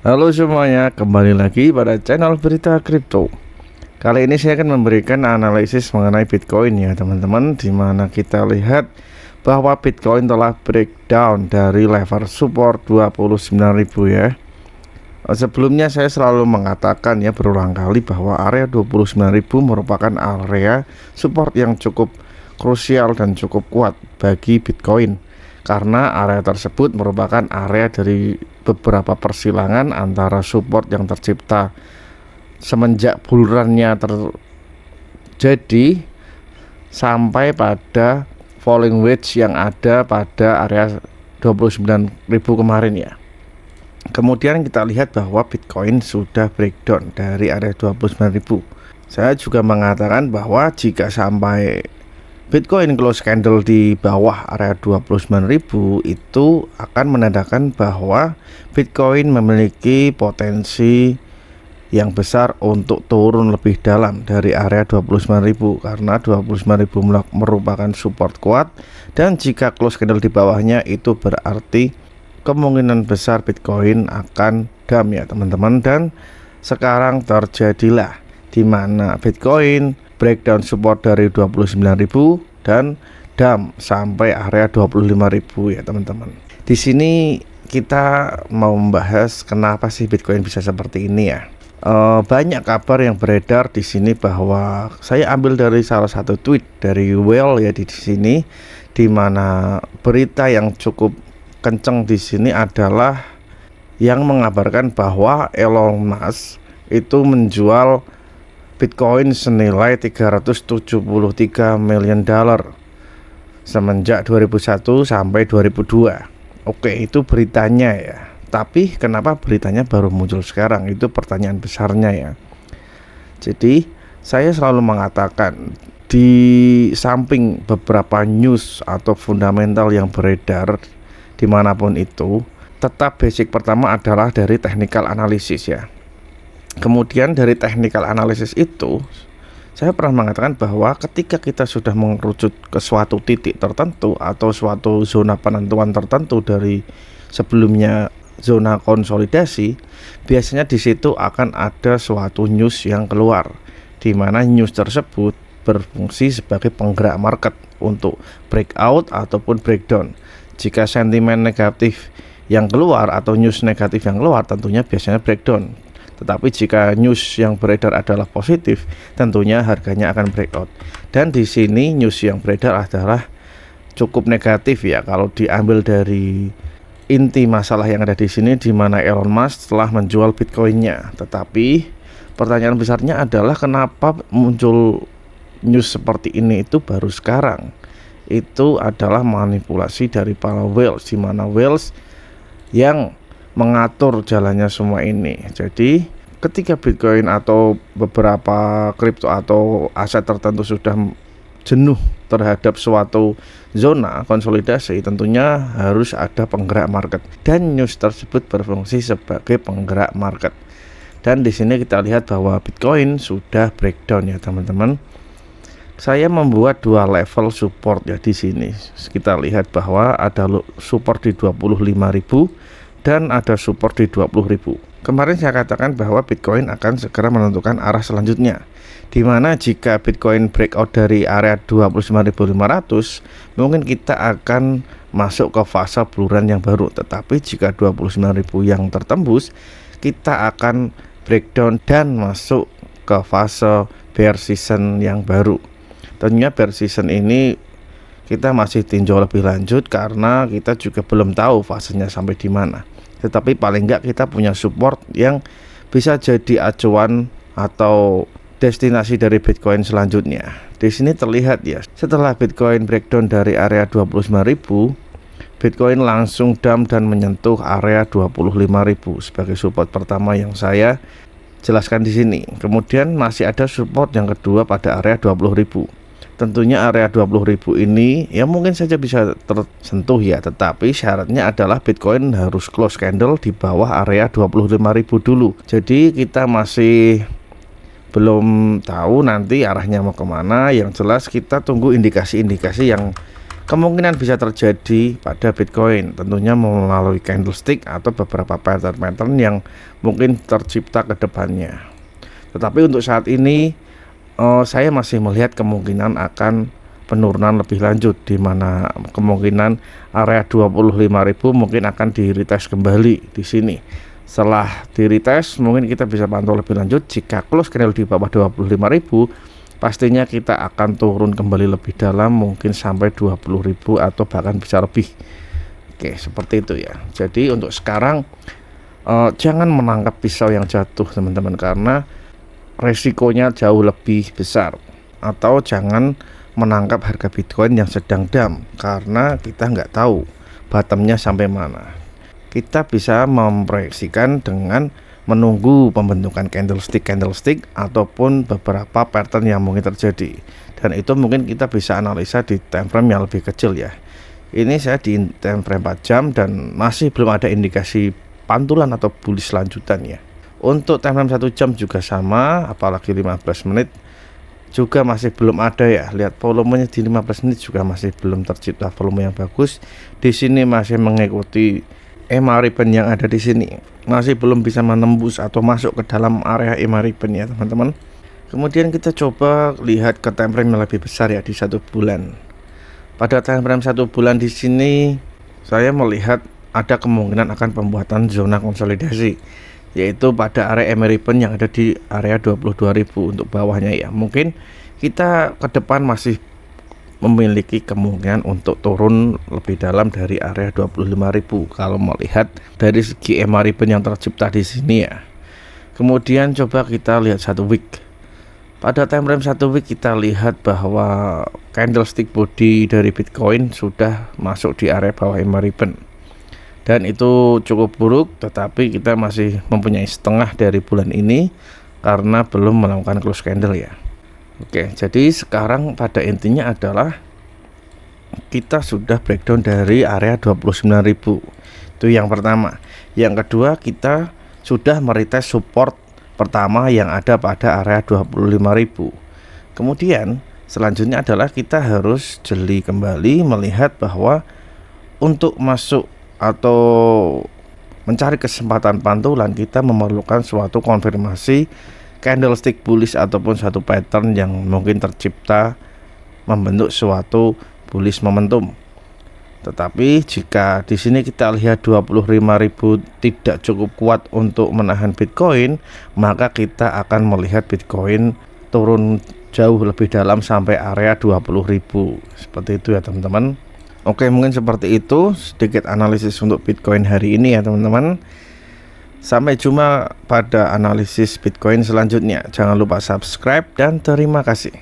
Halo semuanya, kembali lagi pada channel Berita Kripto. Kali ini saya akan memberikan analisis mengenai Bitcoin ya teman-teman, dimana kita lihat bahwa Bitcoin telah breakdown dari level support 29.000 ya. Sebelumnya saya selalu mengatakan ya berulang kali bahwa area 29.000 merupakan area support yang cukup krusial dan cukup kuat bagi Bitcoin, karena area tersebut merupakan area dari beberapa persilangan antara support yang tercipta semenjak bullrunnya terjadi sampai pada falling wedge yang ada pada area 29.000 kemarin ya. Kemudian kita lihat bahwa Bitcoin sudah breakdown dari area 29.000. Saya juga mengatakan bahwa jika sampai Bitcoin close candle di bawah area 29.000 itu akan menandakan bahwa Bitcoin memiliki potensi yang besar untuk turun lebih dalam dari area 29.000, karena 29.000 merupakan support kuat, dan jika close candle di bawahnya itu berarti kemungkinan besar Bitcoin akan dump ya teman-teman. Dan sekarang terjadilah di mana Bitcoin breakdown support dari 29.000 dan dump sampai area 25.000 ya teman-teman. Di sini kita mau membahas kenapa sih Bitcoin bisa seperti ini ya. Banyak kabar yang beredar di sini bahwa saya ambil dari salah satu tweet dari Whale ya di sini, di mana berita yang cukup kenceng di sini adalah yang mengabarkan bahwa Elon Musk itu menjual Bitcoin senilai 373 million dollar semenjak 2001 sampai 2002. Oke, itu beritanya ya. Tapi kenapa beritanya baru muncul sekarang? Itu pertanyaan besarnya ya. Jadi saya selalu mengatakan, di samping beberapa news atau fundamental yang beredar dimanapun itu, tetap basic pertama adalah dari technical analysis ya. Kemudian dari technical analysis itu, saya pernah mengatakan bahwa ketika kita sudah mengerucut ke suatu titik tertentu atau suatu zona penentuan tertentu dari sebelumnya zona konsolidasi, biasanya di situ akan ada suatu news yang keluar, di mana news tersebut berfungsi sebagai penggerak market untuk breakout ataupun breakdown. Jika sentimen negatif yang keluar atau news negatif yang keluar, tentunya biasanya breakdown. Tetapi jika news yang beredar adalah positif, tentunya harganya akan breakout. Dan di sini news yang beredar adalah cukup negatif ya, kalau diambil dari inti masalah yang ada di sini, di mana Elon Musk telah menjual Bitcoinnya. Tetapi pertanyaan besarnya adalah kenapa muncul news seperti ini itu baru sekarang? Itu adalah manipulasi dari para whales, di mana whales yang mengatur jalannya semua ini. Jadi ketika Bitcoin atau beberapa kripto atau aset tertentu sudah jenuh terhadap suatu zona konsolidasi, tentunya harus ada penggerak market, dan news tersebut berfungsi sebagai penggerak market. Dan di sini kita lihat bahwa Bitcoin sudah breakdown ya teman-teman. Saya membuat dua level support ya di sini. Kita lihat bahwa ada support di 25.000 dan ada support di 20.000. Kemarin saya katakan bahwa Bitcoin akan segera menentukan arah selanjutnya, dimana jika Bitcoin breakout dari area 25.500, mungkin kita akan masuk ke fase bullrun yang baru. Tetapi jika 29.000 yang tertembus, kita akan breakdown dan masuk ke fase bear season yang baru. Tentunya bear season ini kita masih tinjau lebih lanjut, karena kita juga belum tahu fasenya sampai di mana. Tetapi paling enggak kita punya support yang bisa jadi acuan atau destinasi dari Bitcoin selanjutnya. Di sini terlihat ya, setelah Bitcoin breakdown dari area 29.000, Bitcoin langsung dump dan menyentuh area 25.000 sebagai support pertama yang saya jelaskan di sini. Kemudian masih ada support yang kedua pada area 20.000. Tentunya area 20.000 ini ya mungkin saja bisa tersentuh ya, tetapi syaratnya adalah Bitcoin harus close candle di bawah area 25.000 dulu. Jadi kita masih belum tahu nanti arahnya mau kemana. Yang jelas kita tunggu indikasi-indikasi yang Kemungkinan bisa terjadi pada Bitcoin tentunya melalui candlestick atau beberapa pattern-pattern yang mungkin tercipta ke depannya. Tetapi untuk saat ini saya masih melihat kemungkinan akan penurunan lebih lanjut, di mana kemungkinan area 25.000 mungkin akan di retest kembali di sini. Setelah di retest mungkin kita bisa pantau lebih lanjut. Jika close candle di bawah 25.000, pastinya kita akan turun kembali lebih dalam, mungkin sampai 20.000 atau bahkan bisa lebih. Oke, seperti itu ya. Jadi untuk sekarang jangan menangkap pisau yang jatuh teman-teman, karena resikonya jauh lebih besar. Atau jangan menangkap harga Bitcoin yang sedang down, karena kita nggak tahu bottomnya sampai mana. Kita bisa memproyeksikan dengan menunggu pembentukan candlestick ataupun beberapa pattern yang mungkin terjadi, dan itu mungkin kita bisa analisa di time frame yang lebih kecil ya. Ini saya di time frame 4 jam dan masih belum ada indikasi pantulan atau bullish lanjutan ya. Untuk time frame 1 jam juga sama, apalagi 15 menit juga masih belum ada ya. Lihat volumenya di 15 menit juga masih belum tercipta volume yang bagus. Di sini masih mengikuti EMA ribbon yang ada di sini, masih belum bisa menembus atau masuk ke dalam area EMA ribbon ya teman-teman. Kemudian kita coba lihat ke time frame yang lebih besar ya, di 1 bulan. Pada time frame 1 bulan di sini saya melihat ada kemungkinan akan pembuatan zona konsolidasi, yaitu pada area EMA ribbon yang ada di area 22.000 untuk bawahnya ya. Mungkin kita ke depan masih memiliki kemungkinan untuk turun lebih dalam dari area 25.000 kalau melihat dari segi EMA ribbon yang tercipta di sini ya. Kemudian coba kita lihat 1 week. Pada time frame 1 week kita lihat bahwa candlestick body dari Bitcoin sudah masuk di area bawah EMA ribbon, dan itu cukup buruk, tetapi kita masih mempunyai setengah dari bulan ini karena belum melakukan close candle ya. Oke, jadi sekarang pada intinya adalah kita sudah breakdown dari area 29.000. Itu yang pertama. Yang kedua, kita sudah meretest support pertama yang ada pada area 25.000. Kemudian selanjutnya adalah kita harus jeli kembali melihat bahwa untuk masuk atau mencari kesempatan pantulan kita memerlukan suatu konfirmasi candlestick bullish ataupun satu pattern yang mungkin tercipta membentuk suatu bullish momentum. Tetapi jika di sini kita lihat 25.000 tidak cukup kuat untuk menahan Bitcoin, maka kita akan melihat Bitcoin turun jauh lebih dalam sampai area 20.000. Seperti itu ya teman-teman. Oke, mungkin seperti itu sedikit analisis untuk Bitcoin hari ini ya teman-teman. Sampai jumpa pada analisis Bitcoin selanjutnya. Jangan lupa subscribe dan terima kasih.